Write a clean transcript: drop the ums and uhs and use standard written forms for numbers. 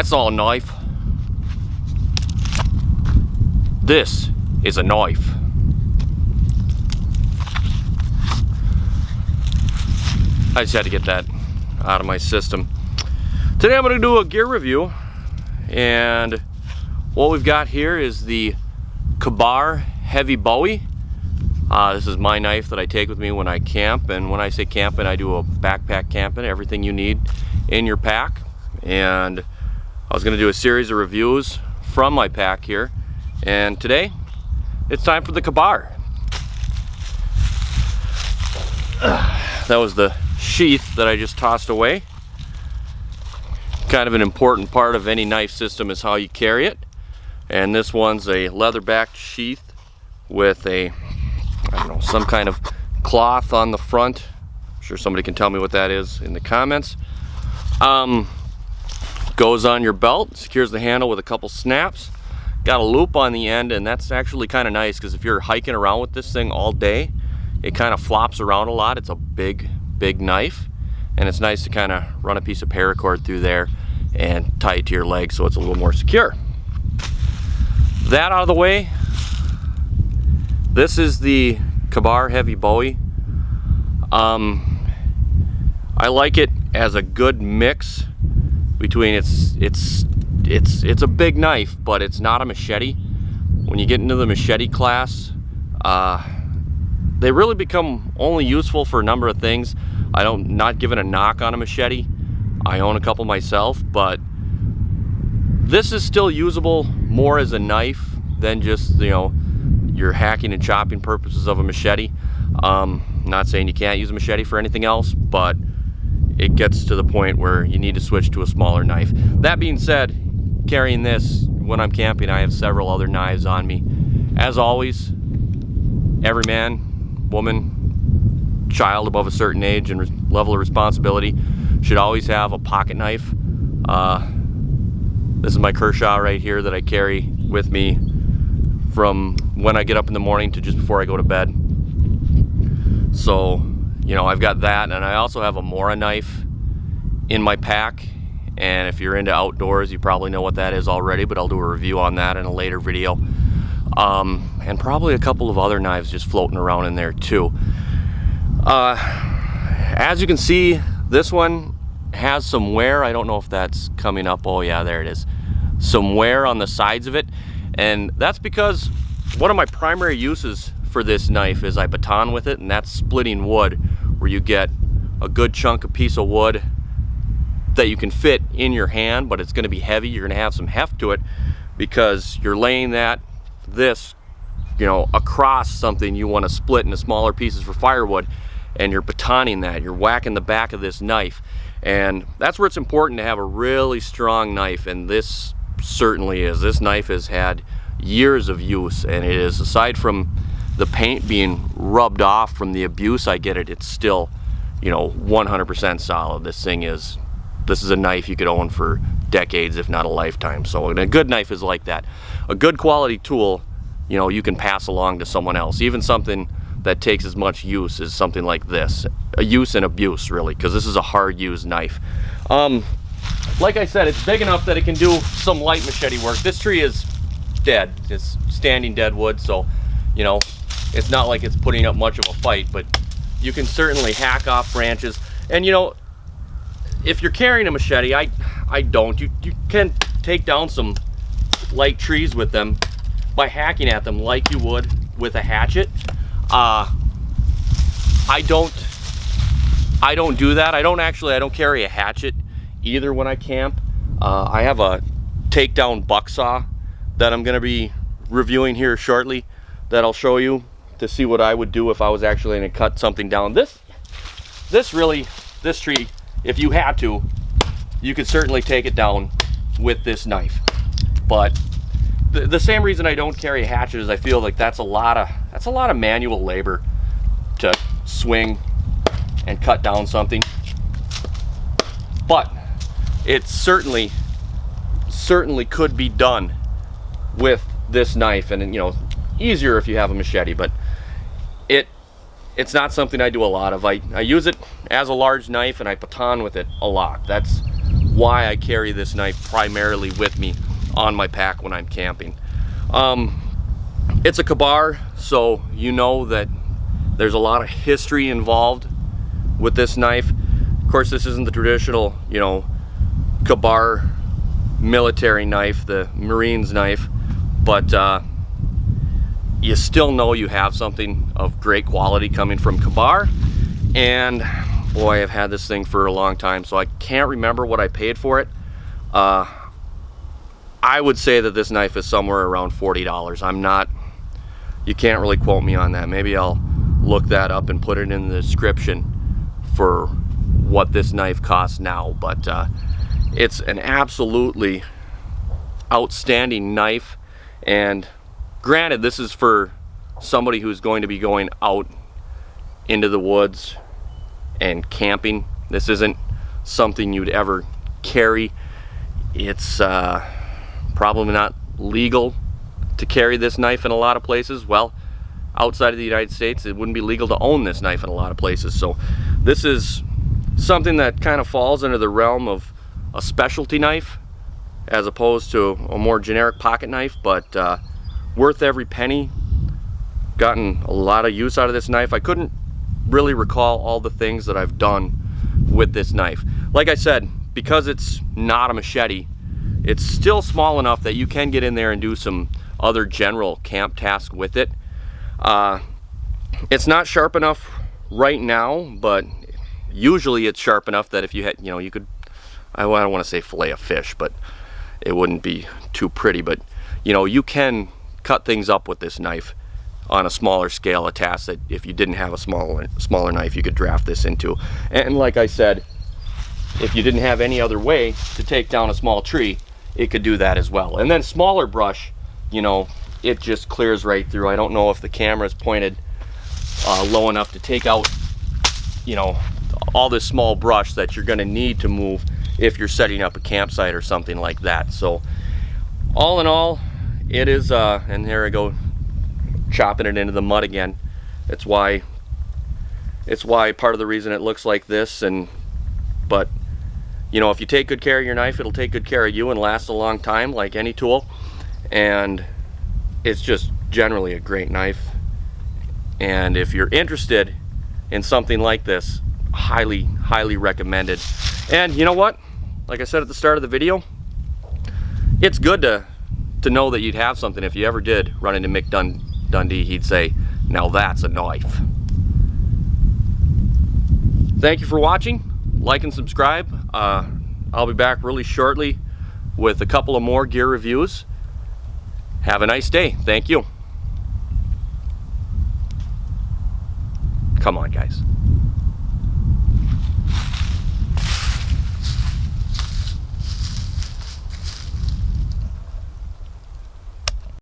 That's not a knife. This is a knife. I just had to get that out of my system. Today I'm going to do a gear review, and what we've got here is the KA-BAR Heavy Bowie. This is my knife that I take with me when I camp, and when I say camping, I do a backpack camping, everything you need in your pack. And I was going to do a series of reviews from my pack here, and today it's time for the KA-BAR. That was the sheath that I just tossed away. Kind of an important part of any knife system is how you carry it, and this one's a leather-backed sheath with a, I don't know, some kind of cloth on the front. I'm sure somebody can tell me what that is in the comments. Goes on your belt, secures the handle with a couple snaps. Got a loop on the end, and that's actually kind of nice because if you're hiking around with this thing all day, it kind of flops around a lot. It's a big knife, and it's nice to kind of run a piece of paracord through there and tie it to your leg so it's a little more secure. That out of the way, this is the KA-BAR Heavy Bowie. I like it as a good mix between it's a big knife, but it's not a machete. When you get into the machete class, they really become only useful for a number of things. Not giving a knock on a machete. I own a couple myself, but this is still usable more as a knife than just, you know, your hacking and chopping purposes of a machete. Not saying you can't use a machete for anything else, but it gets to the point where you need to switch to a smaller knife. That being said, carrying this when I'm camping, I have several other knives on me. As always, every man, woman, child above a certain age and level of responsibility should always have a pocket knife. This is my Kershaw right here that I carry with me from when I get up in the morning to just before I go to bed. So, you know, I've got that, and I also have a Mora knife in my pack. And if you're into outdoors, you probably know what that is already, but I'll do a review on that in a later video. And probably a couple of other knives just floating around in there too. As you can see, this one has some wear. I don't know if that's coming up. Oh yeah, there it is. Some wear on the sides of it. And that's because one of my primary uses for this knife is I baton with it, and that's splitting wood, where you get a good chunk of piece of wood that you can fit in your hand, but it's going to be heavy. You're going to have some heft to it because you're laying this, you know, across something you want to split into smaller pieces for firewood, and you're batoning that. You're whacking the back of this knife, and that's where it's important to have a really strong knife, and this certainly is. This knife has had years of use, and it is, aside from the paint being rubbed off from the abuse I get it's still, you know, 100% solid. This is a knife you could own for decades, if not a lifetime. So a good knife is like that. A good quality tool, you know, you can pass along to someone else. Even something that takes as much use as something like this. A use and abuse, really, because this is a hard used knife. Like I said, it's big enough that it can do some light machete work. This tree is dead. It's standing dead wood, so, you know, it's not like it's putting up much of a fight, but you can certainly hack off branches. And, you know, if you're carrying a machete, I don't. You can take down some light trees with them by hacking at them like you would with a hatchet. I don't do that. I don't carry a hatchet either when I camp. I have a takedown buck saw that I'm going to be reviewing here shortly that I'll show you to see what I would do if I was actually going to cut something down. This tree, if you had to, you could certainly take it down with this knife. But the same reason I don't carry a hatchet is I feel like that's a lot of manual labor to swing and cut down something. But it certainly could be done with this knife, and, you know, easier if you have a machete, but it's not something I do a lot of. I use it as a large knife, and I baton with it a lot. That's why I carry this knife primarily with me on my pack when I'm camping. It's a KA-BAR, so you know that there's a lot of history involved with this knife. Of course, this isn't the traditional, you know, KA-BAR military knife, the Marines knife, but you still know you have something of great quality coming from KA-BAR. And boy, I've had this thing for a long time, so I can't remember what I paid for it. I would say that this knife is somewhere around $40. I'm not, you can't really quote me on that. Maybe I'll look that up and put it in the description for what this knife costs now, but it's an absolutely outstanding knife. And granted, this is for somebody who's going to be going out into the woods and camping. This isn't something you'd ever carry. It's probably not legal to carry this knife in a lot of places. Well, outside of the United States, it wouldn't be legal to own this knife in a lot of places. So this is something that kind of falls under the realm of a specialty knife as opposed to a more generic pocket knife, but worth every penny. Gotten a lot of use out of this knife. I couldn't really recall all the things that I've done with this knife. Like I said, because it's not a machete, it's still small enough that you can get in there and do some other general camp tasks with it. It's not sharp enough right now, but usually it's sharp enough that if you had, you know, you could, I don't want to say fillet a fish, but it wouldn't be too pretty, but you know, you can cut things up with this knife on a smaller scale, a task that if you didn't have a smaller knife, you could draft this into. And like I said, if you didn't have any other way to take down a small tree, it could do that as well. And then smaller brush, you know, it just clears right through. I don't know if the camera's pointed low enough to take out, you know, all this small brush that you're going to need to move if you're setting up a campsite or something like that. So all in all, it is and there I go chopping it into the mud again. It's why part of the reason it looks like this. And but you know, if you take good care of your knife, it'll take good care of you and last a long time, like any tool. And it's just generally a great knife. And if you're interested in something like this, highly recommended. And you know what, like I said at the start of the video, it's good to know that you'd have something. If you ever did run into Mick Dundee, he'd say, now that's a knife. Thank you for watching. Like and subscribe. I'll be back really shortly with a couple of more gear reviews. Have a nice day. Thank you. Come on, guys.